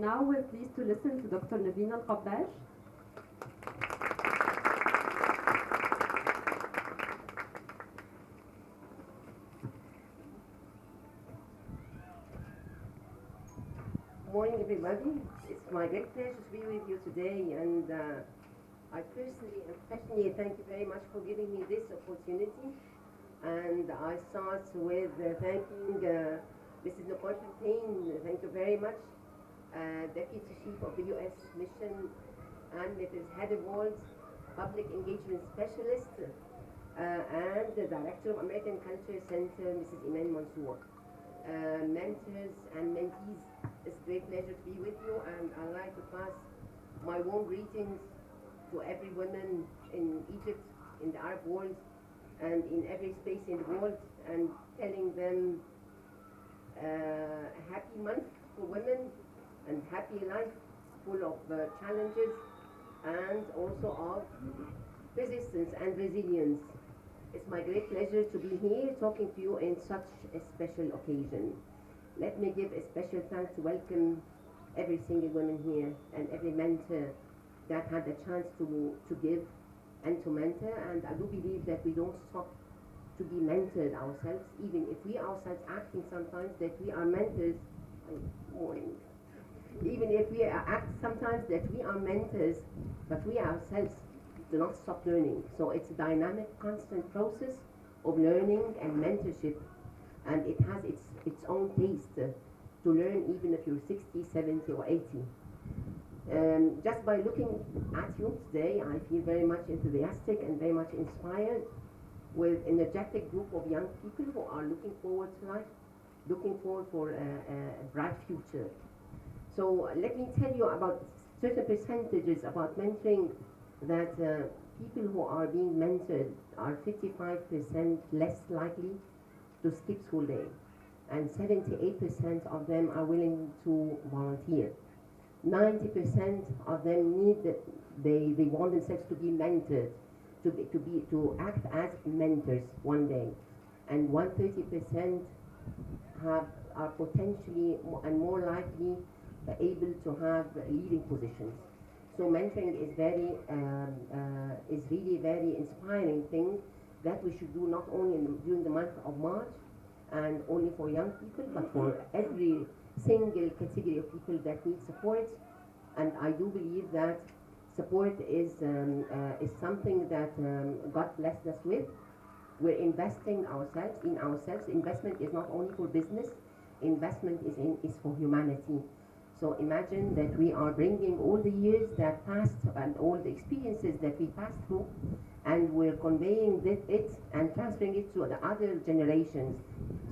now we're pleased to listen to Dr. Nivine Elkabbaj. Morning, everybody. It's my great pleasure to be with you today, and I personally and professionally thank you very much for giving me this opportunity. And I start with thanking Mrs. Nicole Fontaine. Thank you very much, Deputy Chief of the U.S. Mission, and Mrs. Heather Wald, Public Engagement Specialist, and the Director of American Culture Center, Mrs. Iman Mansour. Mentors and mentees, it's a great pleasure to be with you, and I'd like to pass my warm greetings to every woman in Egypt, in the Arab world, and in every space in the world, and telling them a happy month for women and happy life full of challenges and also of resistance and resilience. It's my great pleasure to be here talking to you in such a special occasion. Let me give a special thanks to welcome every single woman here and every mentor that had the chance to give and to mentor. And I do believe that we don't stop to be mentored ourselves, even if we ourselves acting sometimes that we are mentors. Morning. Even if we act sometimes that we are mentors, but we ourselves do not stop learning. So it's a dynamic, constant process of learning and mentorship, and it has its own taste to learn, even if you're 60, 70, or 80. Just by looking at you today, I feel very much enthusiastic and very much inspired with an energetic group of young people who are looking forward to life, looking forward for a bright future. So let me tell you about certain percentages about mentoring, that people who are being mentored are 55% less likely to skip school day, and 78% of them are willing to volunteer. 90% of them they want themselves to be mentored, to act as mentors one day, and 130% are potentially and more likely able to have leading positions. So mentoring is really very inspiring thing that we should do, not only during the month of March and only for young people, but for every single category of people that need support. And I do believe that support is something that God blessed us with. We're investing in ourselves. Investment is not only for business. Investment is for humanity. So imagine that we are bringing all the years that passed and all the experiences that we passed through, and we're conveying it and transferring it to the other generations.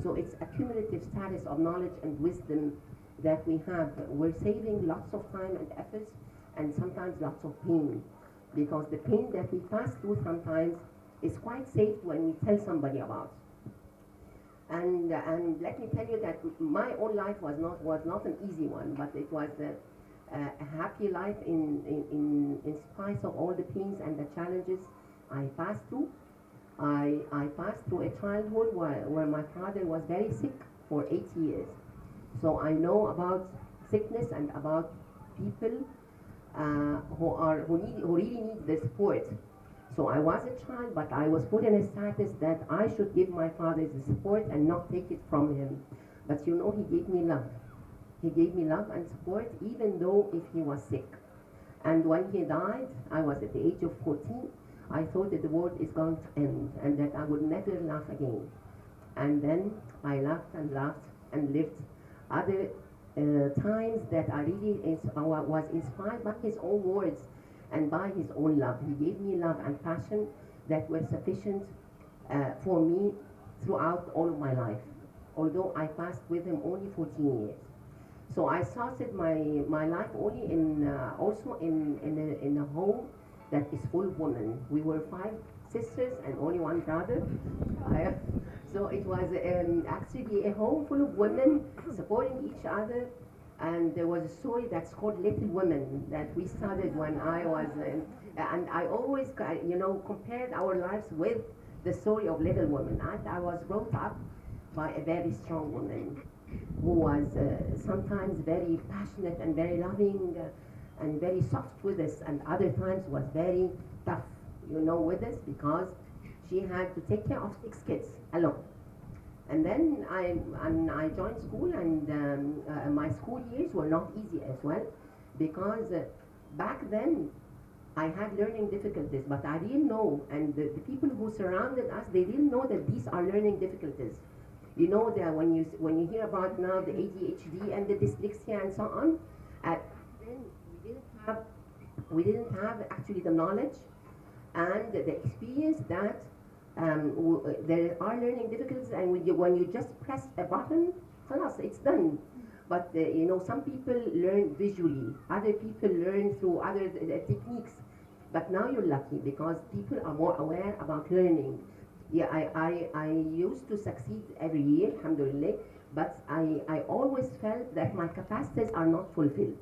So it's a cumulative status of knowledge and wisdom that we have. We're saving lots of time and efforts, and sometimes lots of pain, because the pain that we pass through sometimes is quite safe when we tell somebody about. And let me tell you that my own life was not an easy one, but it was a happy life in spite of all the pains and the challenges I passed through. I passed through a childhood where my father was very sick for 8 years. So I know about sickness and about people who really need the support. So I was a child, but I was put in a status that I should give my father the support and not take it from him. But you know, he gave me love. He gave me love and support, even though if he was sick. And when he died, I was at the age of 14. I thought that the world is going to end and that I would never laugh again. And then I laughed and lived other times that I really was inspired by his own words and by his own love. He gave me love and passion that were sufficient for me throughout all of my life, although I passed with him only 14 years. So I started my life only also in a home that is full of women. We were 5 sisters and only 1 brother. So it was actually a home full of women supporting each other. And there was a story that's called Little Women that we started when I was, and I always, compared our lives with the story of Little Women. I was brought up by a very strong woman, who was sometimes very passionate and very loving and very soft with us, and other times was very tough, with us, because she had to take care of 6 kids alone. And then I joined school, and my school years were not easy as well, because back then I had learning difficulties, but I didn't know, and the people who surrounded us, they didn't know that these are learning difficulties. You know that when you hear about now the ADHD and the dyslexia and so on, then we didn't have actually the knowledge and the experience that there are learning difficulties, and when you just press a button, خلاص, it's done. But some people learn visually, other people learn through other techniques. But now you're lucky because people are more aware about learning. Yeah, I used to succeed every year, alhamdulillah, but I always felt that my capacities are not fulfilled,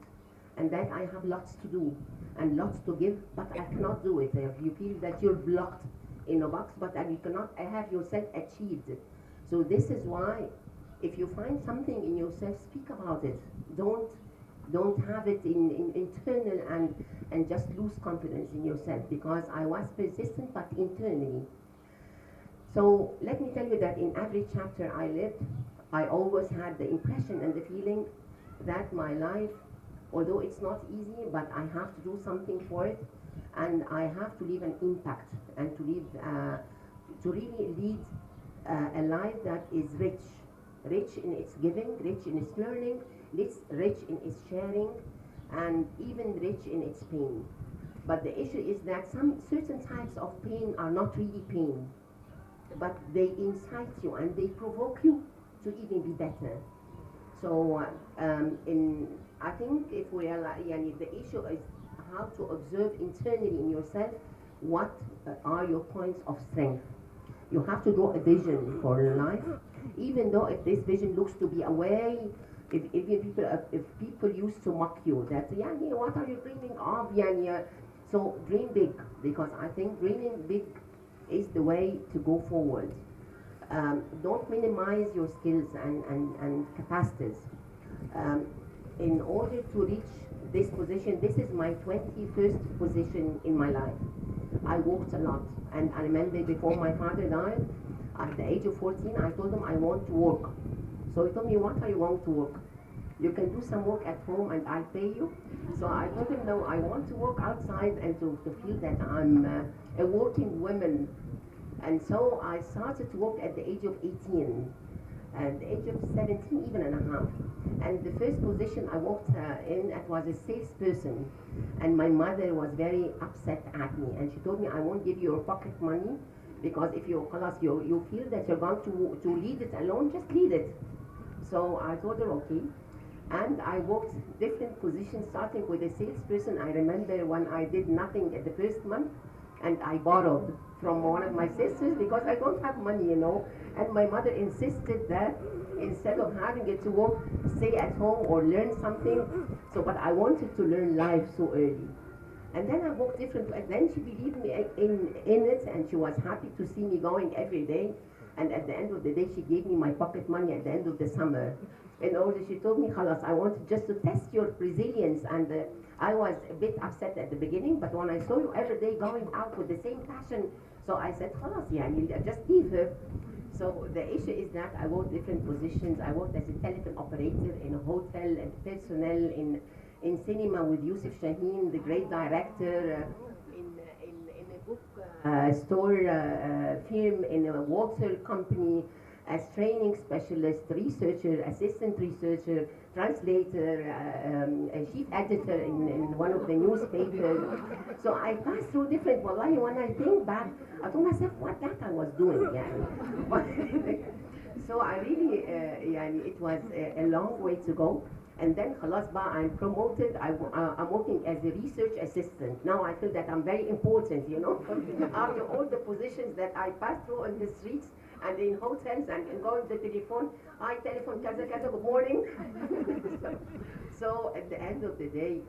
and that I have lots to do and lots to give, but I cannot do it. You feel that you're blocked in a box, but you cannot have yourself achieved. So this is why, if you find something in yourself, speak about it. Don't have it in internal and just lose confidence in yourself, because I was persistent but internally. So let me tell you that in every chapter I lived, I always had the impression and the feeling that my life, although it's not easy, but I have to do something for it, and I have to leave an impact, and to really lead a life that is rich in its giving, rich in its learning, rich in its sharing, and even rich in its pain. But the issue is that some certain types of pain are not really pain, but they incite you and they provoke you to even be better. So I think if we are, the issue is how to observe internally in yourself what are your points of strength. You have to draw a vision for your life, even though if this vision looks to be away, if people used to mock you, that what are you dreaming of? So dream big, because I think dreaming big is the way to go forward. Don't minimize your skills and capacities. In order to reach this position, this is my 21st position in my life. I walked a lot, and I remember before my father died, at the age of 14, I told him I want to work. So he told me, what are you going to work? You can do some work at home and I'll pay you. So I told him, no, I want to work outside and to feel that I'm a working woman. And so I started to work at the age of 18, at the age of 17 even and a half. And the first position I worked in, it was a salesperson. And my mother was very upset at me, and she told me, I won't give you your pocket money, because if you feel that you're going to lead it alone, just lead it. So I told her, okay. And I worked different positions, starting with a salesperson. I remember when I did nothing at the first month, and I borrowed from one of my sisters because I don't have money, And my mother insisted that instead of having it to work, stay at home or learn something. So, but I wanted to learn life so early. And then I worked different, and then she believed me in it, and she was happy to see me going every day. And at the end of the day, she gave me my pocket money at the end of the summer. In order, she told me, Khalas, I wanted just to test your resilience. And I was a bit upset at the beginning, but when I saw you every day going out with the same passion, so I said, Khalas, just leave her. So the issue is that I worked different positions. I worked as a telephone operator in a hotel and personnel, in cinema with Yusuf Shaheen, the great director, in a book store firm, in a water company, as training specialist, researcher, assistant researcher, translator, a chief editor in one of the newspapers. So I passed through different, wallahi, when I think back, I told myself what that I was doing, So I really, it was a long way to go. And then khalas I'm promoted. I'm working as a research assistant. Now I feel that I'm very important, After all the positions that I passed through on the streets and in hotels and going to the telephone, I telephone kaza kaza, good morning. So at the end of the day,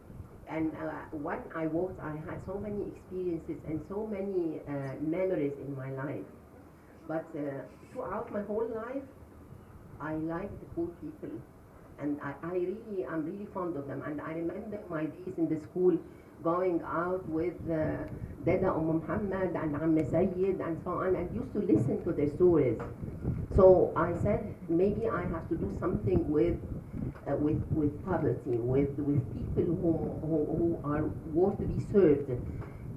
and when I worked, I had so many experiences and so many memories in my life. But throughout my whole life, I like the poor people, and I'm really fond of them. And I remember my days in the school going out with Dada Muhammad and Amm Sayyid and so on, and used to listen to their stories. So I said, maybe I have to do something with poverty, with people who are worth to be served.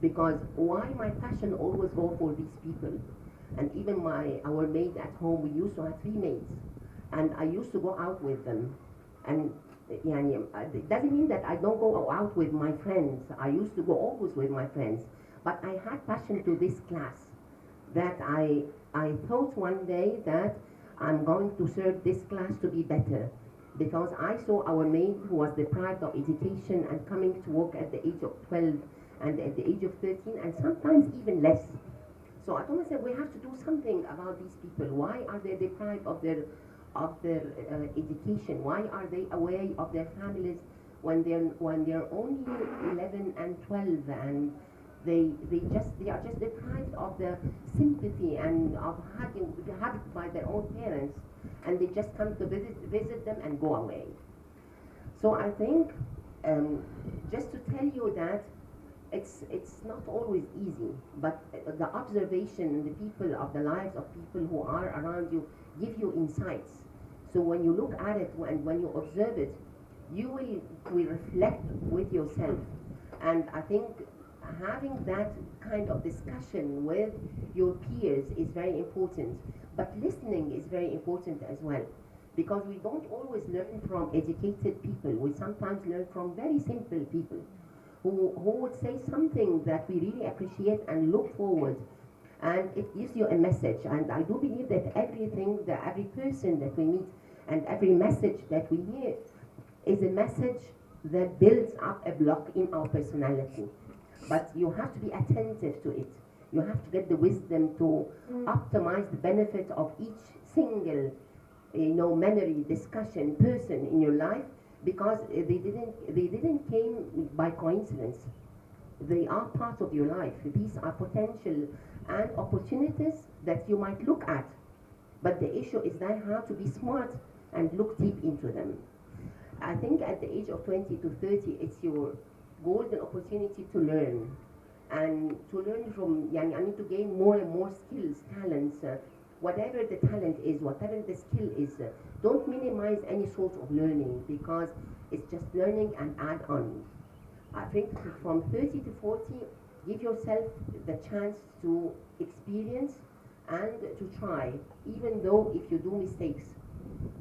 Because why my passion always go for these people? And even our maid at home, we used to have 3 maids, and I used to go out with them. And يعني, it doesn't mean that I don't go out with my friends. I used to go always with my friends, but I had passion to this class that I thought one day that I'm going to serve this class to be better, because I saw our maid who was deprived of education and coming to work at the age of 12 and at the age of 13 and sometimes even less. So I told myself, we have to do something about these people. Why are they deprived of their education? Why are they away of their families when they're only 11 and 12, and they are just deprived of the sympathy and of hugged by their own parents, and they just come to visit them and go away. So I think just to tell you that it's not always easy, but the observation, the people of the lives of people who are around you give you insights. So when you look at it and when you observe it, you will reflect with yourself. And I think having that kind of discussion with your peers is very important. But listening is very important as well, because we don't always learn from educated people. We sometimes learn from very simple people who would say something that we really appreciate and look forward, and it gives you a message. And I do believe that every person that we meet and every message that we hear is a message that builds up a block in our personality. But you have to be attentive to it. You have to get the wisdom to optimize the benefit of each single, memory, discussion, person in your life, because they didn't came by coincidence. They are part of your life. These are potential and opportunities that you might look at, but the issue is that how to be smart and look deep into them. I think at the age of 20 to 30, it's your golden opportunity to learn, and to learn from, I mean, to gain more and more skills, talents, whatever the talent is, whatever the skill is. Don't minimize any sort of learning, because it's just learning and add on. I think from 30 to 40, give yourself the chance to experience and to try, even though if you do mistakes.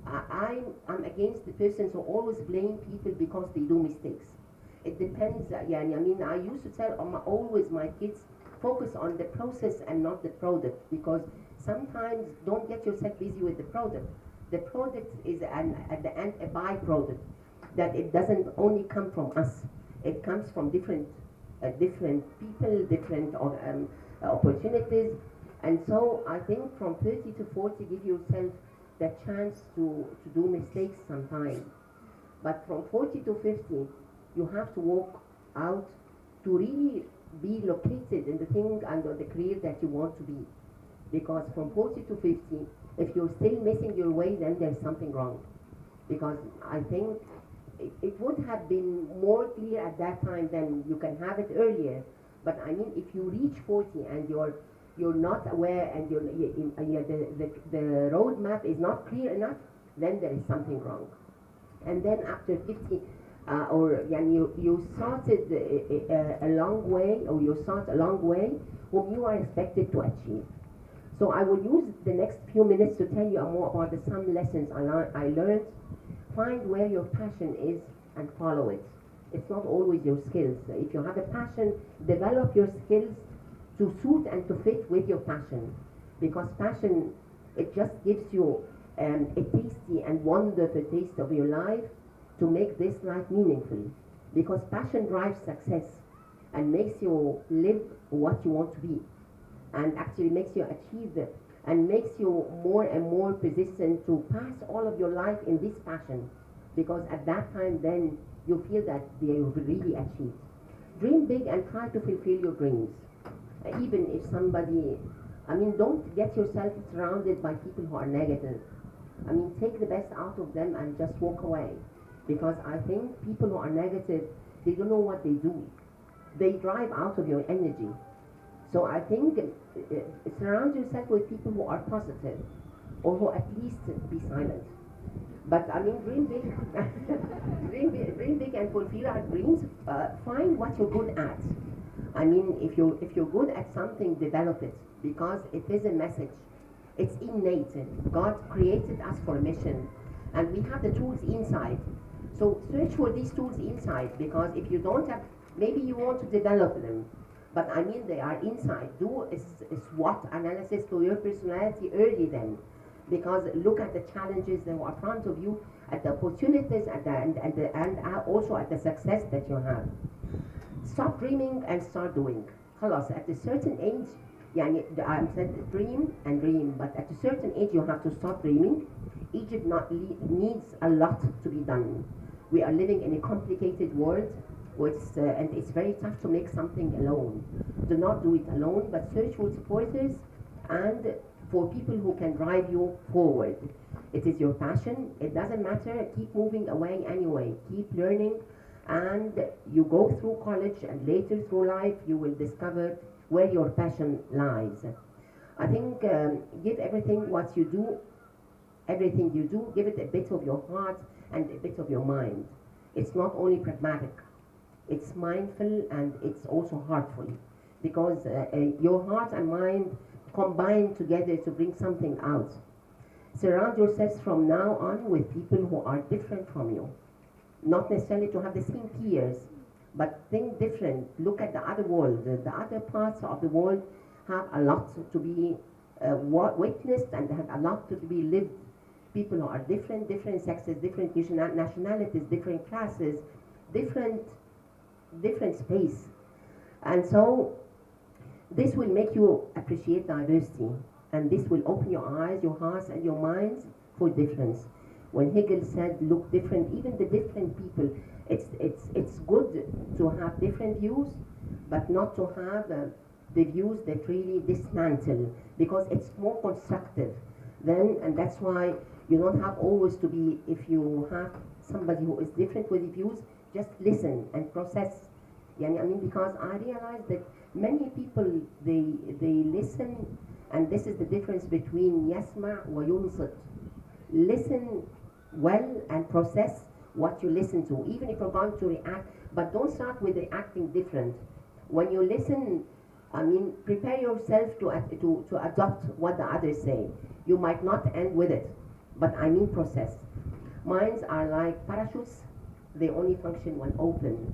I'm against the persons who always blame people because they do mistakes. It depends. I mean, I used to tell always my kids, focus on the process and not the product, because sometimes don't get yourself busy with the product. The product is at the end a byproduct, that it doesn't only come from us. It comes from different people, different opportunities. And so I think from 30 to 40, give yourself the chance to do mistakes sometimes. But from 40 to 50, you have to walk out to really be located in the thing and the career that you want to be. Because from 40 to 50, if you're still missing your way, then there's something wrong. Because I think it would have been more clear at that time than you can have it earlier. But I mean, if you reach 40 and you're not aware and the roadmap is not clear enough, then there is something wrong. And then after 50, you started a long way, or you start a long way whom you are expected to achieve. So I will use the next few minutes to tell you more about some lessons I learned. Find where your passion is and follow it. It's not always your skills. If you have a passion, develop your skills to suit and to fit with your passion. Because passion, it just gives you a tasty and wonderful taste of your life to make this life meaningful. Because passion drives success and makes you live what you want to be, and actually makes you achieve it, and makes you more and more persistent to pass all of your life in this passion, because at that time then you feel that you've really achieved. Dream big and try to fulfill your dreams. Even if somebody, I mean, don't get yourself surrounded by people who are negative. I mean, take the best out of them and just walk away. Because I think people who are negative, they don't know what they do. They drive out of your energy. So I think surround yourself with people who are positive, or who at least be silent. But I mean, dream big, dream big and fulfill our dreams. Find what you're good at. I mean, if you're good at something, develop it, because it is a message. It's innate. God created us for a mission, and we have the tools inside. So search for these tools inside, because if you don't have, maybe you want to develop them, but I mean they are inside. Do a SWOT analysis to your personality early then, because look at the challenges that are in front of you, at the opportunities, and also at the success that you have. Stop dreaming and start doing. خلاص, at a certain age, يعني I'm said dream and dream, but at a certain age you have to stop dreaming. Egypt needs a lot to be done. We are living in a complicated world, and it's very tough to make something alone. Do not do it alone, but search for supporters and for people who can drive you forward. It is your passion. It doesn't matter. Keep moving away anyway. Keep learning, and you go through college, and later through life you will discover where your passion lies. I think give everything what you do, everything you do, give it a bit of your heart and a bit of your mind. It's not only pragmatic, it's mindful, and it's also heartful, because your heart and mind combine together to bring something out. Surround yourselves from now on with people who are different from you. Not necessarily to have the same peers, but think different. Look at the other world. The other parts of the world have a lot to be witnessed, and have a lot to be lived. People who are different sexes, different nationalities, different classes, different space. And so this will make you appreciate diversity, and this will open your eyes, your hearts, and your minds for difference. When Hegel said, look different, even the different people, it's good to have different views, but not to have the views that really dismantle, because it's more constructive then, and that's why you don't have always to be, if you have somebody who is different with the views, just listen and process. I mean, because I realize that many people, they listen, and this is the difference between يسمع وينصت. Listen well and process what you listen to, even if you're going to react, but don't start with reacting different. When you listen, I mean, prepare yourself to adopt what the others say. You might not end with it, but I mean process. Minds are like parachutes, they only function when open.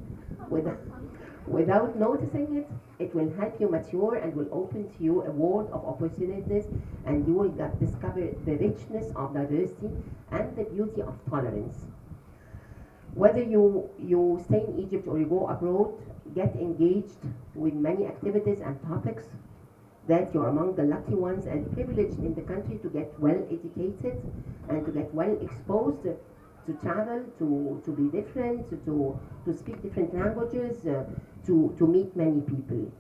Without noticing it, it will help you mature and will open to you a world of opportunities, and you will discover the richness of diversity and the beauty of tolerance. Whether you stay in Egypt or you go abroad, get engaged with many activities and topics, that you're among the lucky ones and privileged in the country to get well educated and to get well exposed, to travel, to be different, to speak different languages, to meet many people.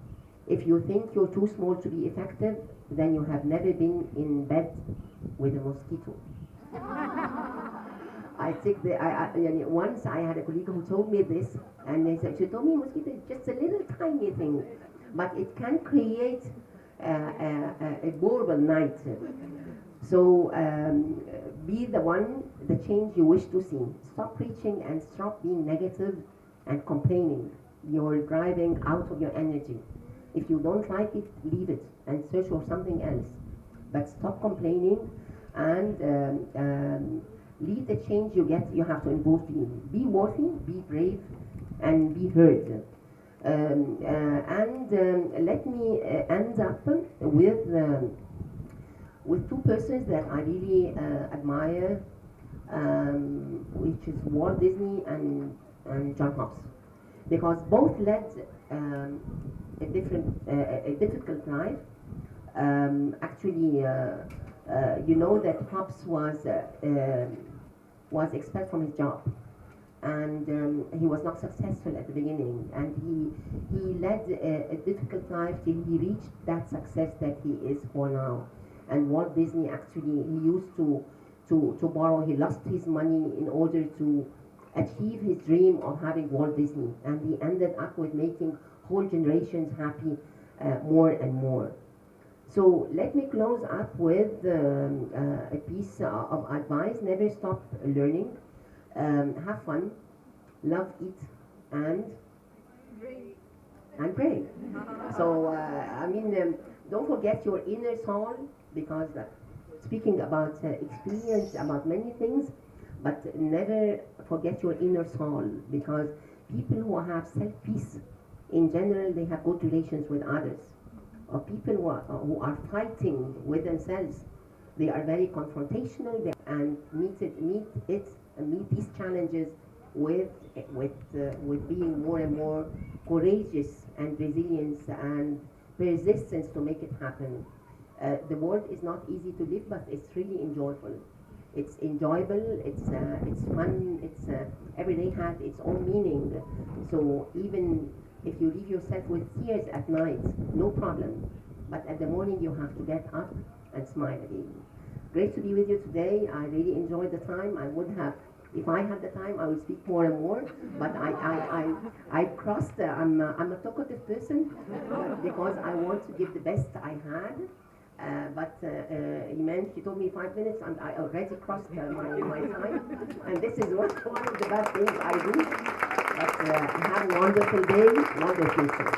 If you think you're too small to be effective, then you have never been in bed with a mosquito. Once I had a colleague who told me this, and she told me mosquito is just a little tiny thing, but it can create a horrible night. So be the change you wish to see. Stop preaching and stop being negative and complaining. You're driving out of your energy. If you don't like it, leave it and search for something else. But stop complaining and lead the change you have to involve in. Be worthy, be brave, and be heard. Let me end up with two persons that I really admire, which is Walt Disney and John Hobbs, because both led a difficult life. You know that Hobbs was expelled from his job, and he was not successful at the beginning, and he led a difficult life till he reached that success that he is for now. And Walt Disney, actually, he used to to borrow. He lost his money in order to achieve his dream of having Walt Disney, and he ended up with making whole generations happy more and more. So let me close up with a piece of advice: never stop learning, have fun, love, eat, and pray. So don't forget your inner soul, because speaking about experience about many things, but never forget your inner soul, because people who have self-peace, in general, they have good relations with others. Or people who are fighting with themselves, they are very confrontational and meet these challenges with being more and more courageous and resilience and persistence to make it happen. The world is not easy to live, but it's really enjoyable. It's enjoyable. It's fun. It's every day has its own meaning. So even if you leave yourself with tears at night, no problem. But at the morning you have to get up and smile again. Great to be with you today. I really enjoyed the time. I would have, if I had the time, I would speak more and more. But I crossed. I'm a talkative person because I want to give the best I had. But Iman, she told me 5 minutes, and I already crossed my time. And this is one of the bad things I do. But have a wonderful day, wonderful future.